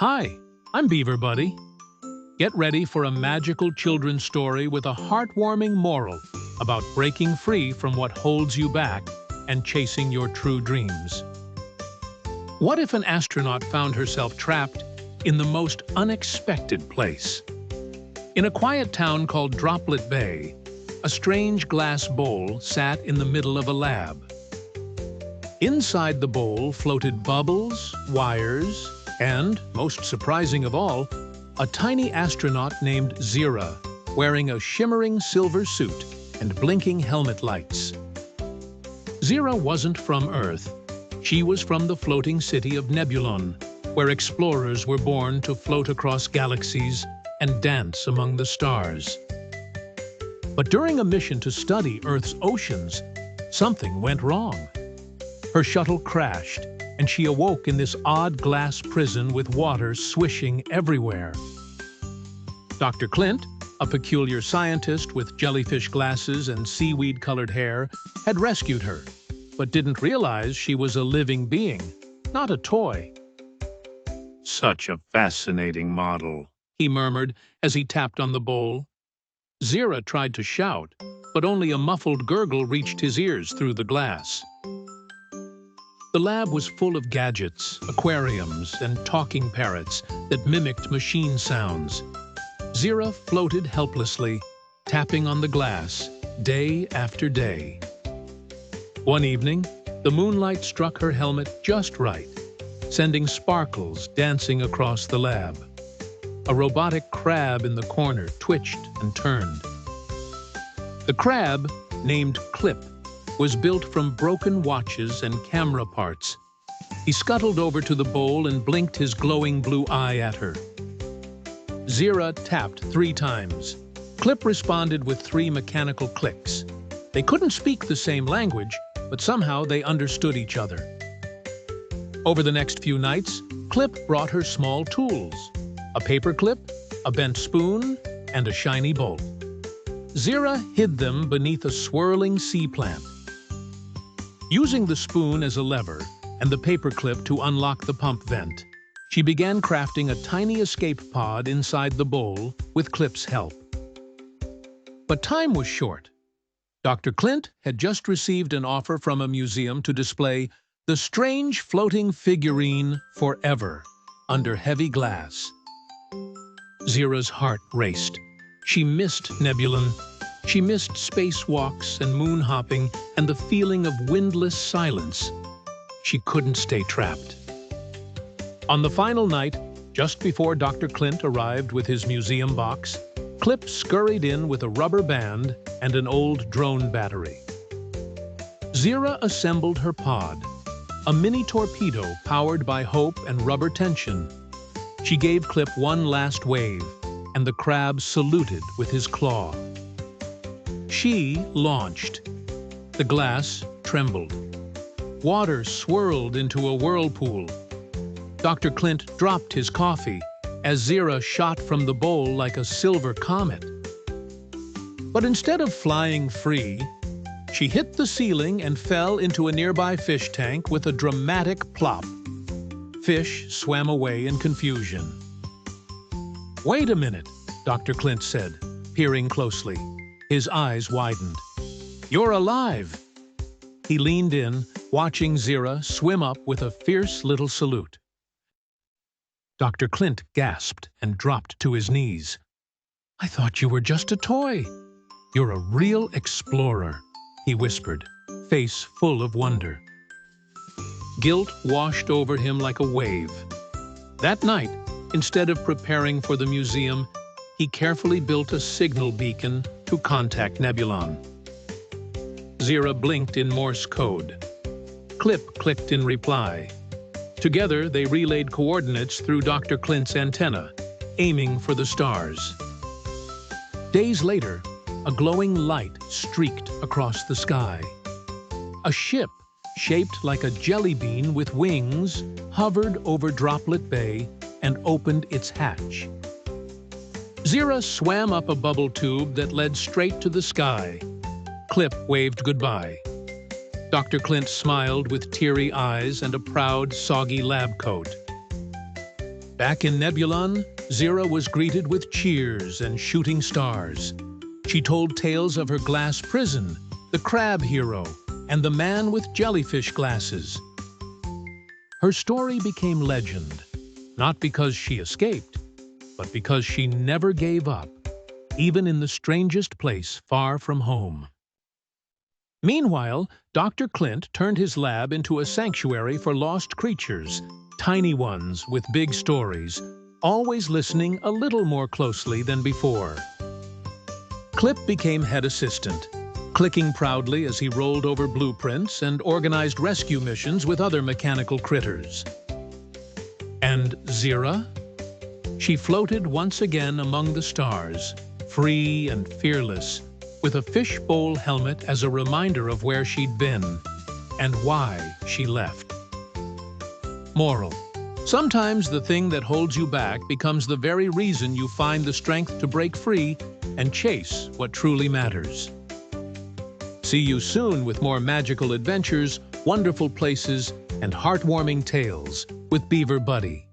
Hi, I'm Beaver Buddy. Get ready for a magical children's story with a heartwarming moral about breaking free from what holds you back and chasing your true dreams. What if an astronaut found herself trapped in the most unexpected place? In a quiet town called Droplet Bay, a strange glass bowl sat in the middle of a lab. Inside the bowl floated bubbles, wires, and, most surprising of all, a tiny astronaut named Zira, wearing a shimmering silver suit and blinking helmet lights. Zira wasn't from Earth. She was from the floating city of Nebulon, where explorers were born to float across galaxies and dance among the stars. But during a mission to study Earth's oceans, something went wrong. Her shuttle crashed, and she awoke in this odd glass prison with water swishing everywhere. Dr. Klint, a peculiar scientist with jellyfish glasses and seaweed-colored hair, had rescued her, but didn't realize she was a living being, not a toy. "Such a fascinating model," he murmured as he tapped on the bowl. Zira tried to shout, but only a muffled gurgle reached his ears through the glass. The lab was full of gadgets, aquariums, and talking parrots that mimicked machine sounds. Zira floated helplessly, tapping on the glass, day after day. One evening, the moonlight struck her helmet just right, sending sparkles dancing across the lab. A robotic crab in the corner twitched and turned. The crab, named Klint, was built from broken watches and camera parts. He scuttled over to the bowl and blinked his glowing blue eye at her. Zira tapped 3 times. Klint responded with 3 mechanical clicks. They couldn't speak the same language, but somehow they understood each other. Over the next few nights, Klint brought her small tools: a paper clip, a bent spoon, and a shiny bowl. Zira hid them beneath a swirling sea plant. Using the spoon as a lever and the paperclip to unlock the pump vent, she began crafting a tiny escape pod inside the bowl with Klint's help. But time was short. Dr. Klint had just received an offer from a museum to display the strange floating figurine forever under heavy glass. Zira's heart raced. She missed Nebulon. She missed spacewalks and moon hopping and the feeling of windless silence. She couldn't stay trapped. On the final night, just before Dr. Klint arrived with his museum box, Klint scurried in with a rubber band and an old drone battery. Zira assembled her pod, a mini torpedo powered by hope and rubber tension. She gave Klint one last wave, and the crab saluted with his claw. She launched. The glass trembled. Water swirled into a whirlpool. Dr. Klint dropped his coffee as Zira shot from the bowl like a silver comet. But instead of flying free, she hit the ceiling and fell into a nearby fish tank with a dramatic plop. Fish swam away in confusion. "Wait a minute," Dr. Klint said, peering closely. His eyes widened. "You're alive!" He leaned in, watching Zira swim up with a fierce little salute. Dr. Klint gasped and dropped to his knees. "I thought you were just a toy." "You're a real explorer," he whispered, face full of wonder. Guilt washed over him like a wave. That night, instead of preparing for the museum, he carefully built a signal beacon to contact Nebulon. Zira blinked in Morse code. Klint clicked in reply. Together, they relayed coordinates through Dr. Klint's antenna, aiming for the stars. Days later, a glowing light streaked across the sky. A ship, shaped like a jelly bean with wings, hovered over Droplet Bay and opened its hatch. Zira swam up a bubble tube that led straight to the sky. Klint waved goodbye. Dr. Klint smiled with teary eyes and a proud, soggy lab coat. Back in Nebulon, Zira was greeted with cheers and shooting stars. She told tales of her glass prison, the crab hero, and the man with jellyfish glasses. Her story became legend, not because she escaped, but because she never gave up, even in the strangest place far from home. Meanwhile, Dr. Klint turned his lab into a sanctuary for lost creatures, tiny ones with big stories, always listening a little more closely than before. Clip became head assistant, clicking proudly as he rolled over blueprints and organized rescue missions with other mechanical critters. And Zira? She floated once again among the stars, free and fearless, with a fishbowl helmet as a reminder of where she'd been and why she left. Moral: sometimes the thing that holds you back becomes the very reason you find the strength to break free and chase what truly matters. See you soon with more magical adventures, wonderful places, and heartwarming tales with Beaver Buddy.